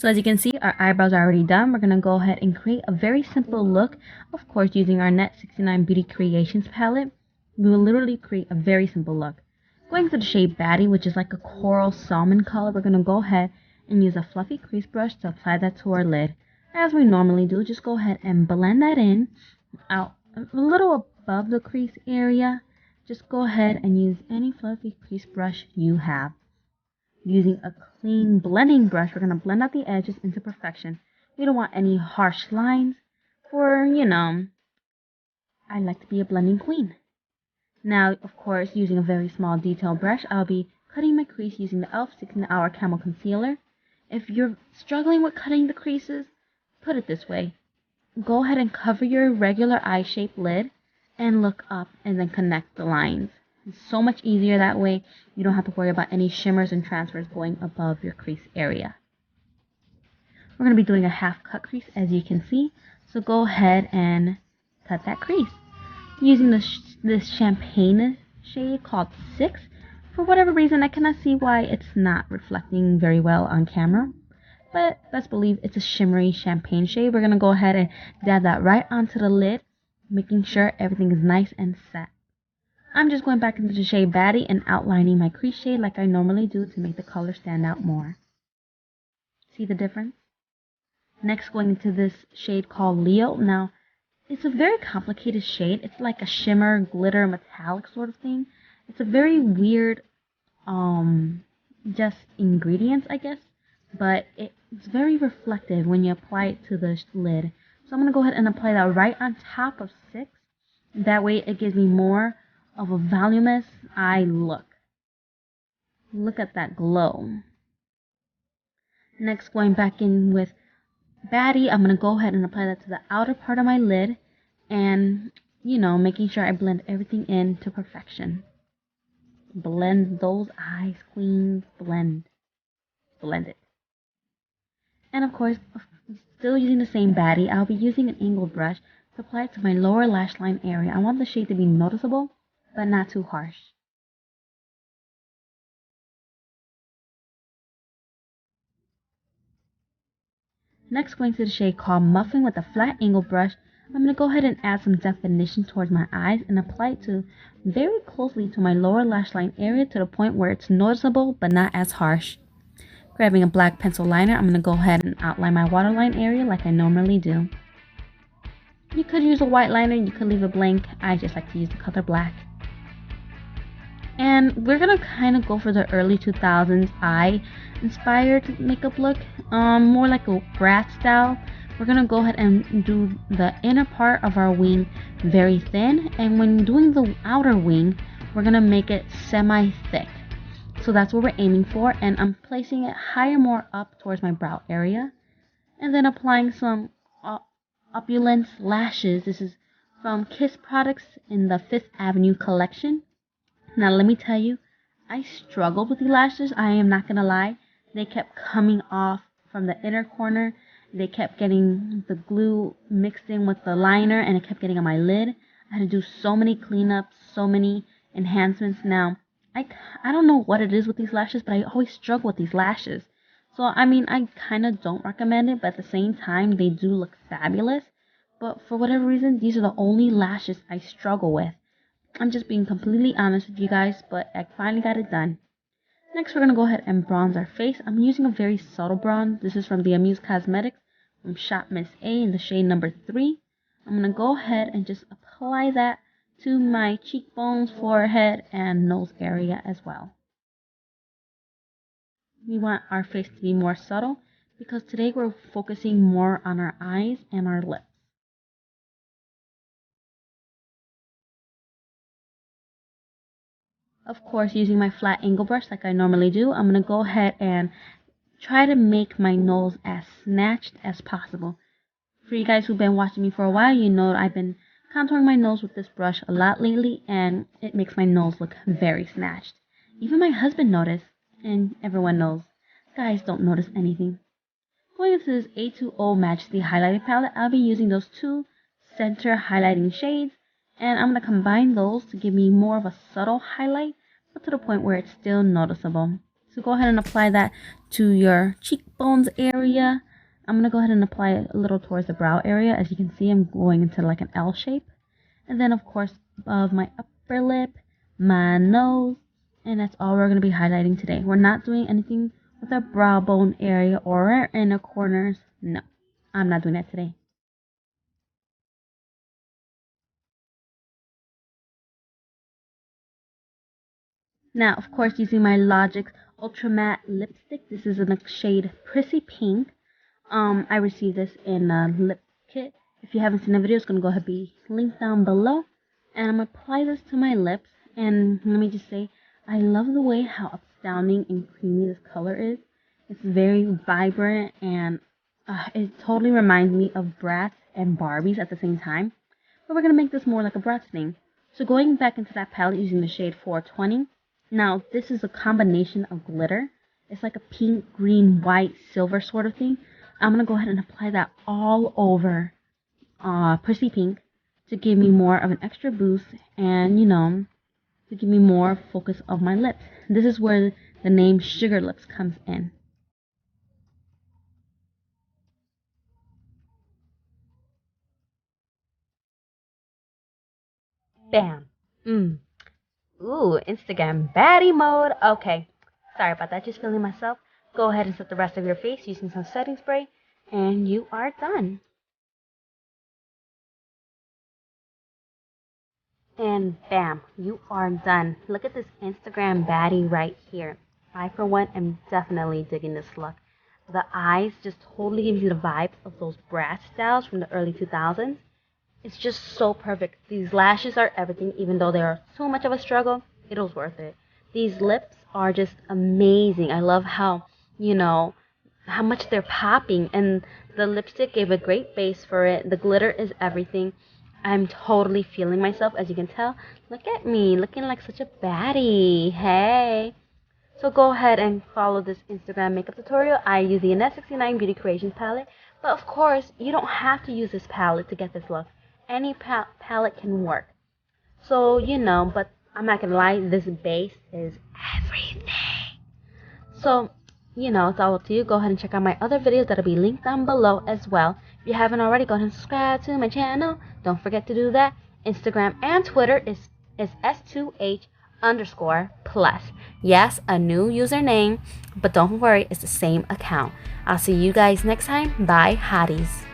So as you can see, our eyebrows are already done. We're going to go ahead and create a very simple look. Of course, using our Net 69 Beauty Creations palette, we will literally create a very simple look. Going to the shade Baddie, which is like a coral salmon color, we're going to go ahead and use a fluffy crease brush to apply that to our lid. As we normally do, just go ahead and blend that in out a little above the crease area. Just go ahead and use any fluffy crease brush you have. Using a clean blending brush, we're going to blend out the edges into perfection. We don't want any harsh lines, for, I like to be a blending queen. Now, of course, using a very small detail brush, I'll be cutting my crease using the e.l.f. 16-Hour Camo Concealer. If you're struggling with cutting the creases, put it this way. Go ahead and cover your regular eye-shaped lid and look up and then connect the lines. It's so much easier that way. You don't have to worry about any shimmers and transfers going above your crease area. We're going to be doing a half cut crease, as you can see. So go ahead and cut that crease. Using this champagne shade called 6. For whatever reason, I cannot see why it's not reflecting very well on camera. But best believe it's a shimmery champagne shade. We're going to go ahead and dab that right onto the lid, making sure everything is nice and set. I'm just going back into the shade Baddie and outlining my crease shade like I normally do to make the color stand out more. See the difference? Next, going into this shade called Leo. Now, it's a very complicated shade. It's like a shimmer, glitter, metallic sort of thing. It's a very weird, just ingredients, I guess. But it's very reflective when you apply it to the lid. So I'm going to go ahead and apply that right on top of 6. That way it gives me more of a voluminous eye look. Look at that glow. Next, going back in with Baddie, I'm going to go ahead and apply that to the outer part of my lid and, making sure I blend everything in to perfection. Blend those eyes, queens. Blend it. And of course, still using the same Baddie, I'll be using an angled brush to apply it to my lower lash line area. I want the shade to be noticeable, but not too harsh. Next, going to the shade called Muffin with a flat angle brush, I'm going to go ahead and add some definition towards my eyes and apply it very closely to my lower lash line area to the point where it's noticeable but not as harsh. Grabbing a black pencil liner, I'm going to go ahead and outline my waterline area like I normally do. You could use a white liner, you could leave it blank. I just like to use the color black. And we're going to kind of go for the early 2000s eye-inspired makeup look, more like a BratZ style. We're going to go ahead and do the inner part of our wing very thin, and when doing the outer wing, we're going to make it semi-thick. So that's what we're aiming for, and I'm placing it higher, more up towards my brow area, and then applying some opulent lashes. This is from Kiss Products in the 5th Avenue collection. Now let me tell you, I struggled with the lashes. I am not gonna lie. They kept coming off from the inner corner. They kept getting the glue mixed in with the liner, and it kept getting on my lid. I had to do so many cleanups, so many enhancements. Now, I don't know what it is with these lashes, but I always struggle with these lashes. So, I mean, I kind of don't recommend it, but at the same time, they do look fabulous. But for whatever reason, these are the only lashes I struggle with. I'm just being completely honest with you guys, but I finally got it done. Next, we're going to go ahead and bronze our face. I'm using a very subtle bronze. This is from the Logix Cosmetics from Shop Miss A in the shade number 3. I'm going to go ahead and just apply that to my cheekbones, forehead, and nose area as well. We want our face to be more subtle because today we're focusing more on our eyes and our lips. Of course, using my flat angle brush like I normally do, I'm going to go ahead and try to make my nose as snatched as possible. For you guys who've been watching me for a while, you know I've been contouring my nose with this brush a lot lately, and it makes my nose look very snatched. Even my husband noticed, and everyone knows. Guys don't notice anything. Going into this A2O Majesty highlighting palette, I'll be using those 2 center highlighting shades, and I'm going to combine those to give me more of a subtle highlight, but to the point where it's still noticeable. So go ahead and apply that to your cheekbones area. I'm going to go ahead and apply it a little towards the brow area. As you can see, I'm going into like an L shape. And then, of course, above my upper lip, my nose. And that's all we're going to be highlighting today. We're not doing anything with our brow bone area or our inner corners. No, I'm not doing that today. Now, of course, using my Logix Ultra Matte Lipstick. This is in the shade Prissy Pink. I received this in a lip kit. If you haven't seen the video, it's going to go ahead and be linked down below. And I'm going to apply this to my lips. And let me just say, I love the way how astounding and creamy this color is. It's very vibrant and it totally reminds me of BratZ and Barbies at the same time. But we're going to make this more like a BratZ thing. So going back into that palette using the shade 420. Now, this is a combination of glitter. It's like a pink, green, white, silver sort of thing. I'm going to go ahead and apply that all over Prissy Pink to give me more of an extra boost and, to give me more focus of my lips. This is where the name Sugar Lips comes in. Bam. Ooh, Instagram baddie mode. Okay. Sorry about that. Just feeling myself. Go ahead and set the rest of your face using some setting spray. And you are done. And bam, you are done. Look at this Instagram baddie right here. I, for one, am definitely digging this look. The eyes just totally gives you the vibes of those BratZ styles from the early 2000s. It's just so perfect. These lashes are everything, even though they are so much of a struggle, it was worth it. These lips are just amazing. I love how, how much they're popping, and the lipstick gave a great base for it. The glitter is everything. I'm totally feeling myself, as you can tell. Look at me, looking like such a baddie. Hey. So go ahead and follow this Instagram makeup tutorial. I use the Annette 69 Beauty Creations palette. But of course, you don't have to use this palette to get this look. Any palette can work. So, but I'm not going to lie, this base is everything. So, it's all up to you. Go ahead and check out my other videos that'll be linked down below as well. If you haven't already, go ahead and subscribe to my channel. Don't forget to do that. Instagram and Twitter is S2H_plus. Yes, a new username, but don't worry, it's the same account. I'll see you guys next time. Bye, hotties.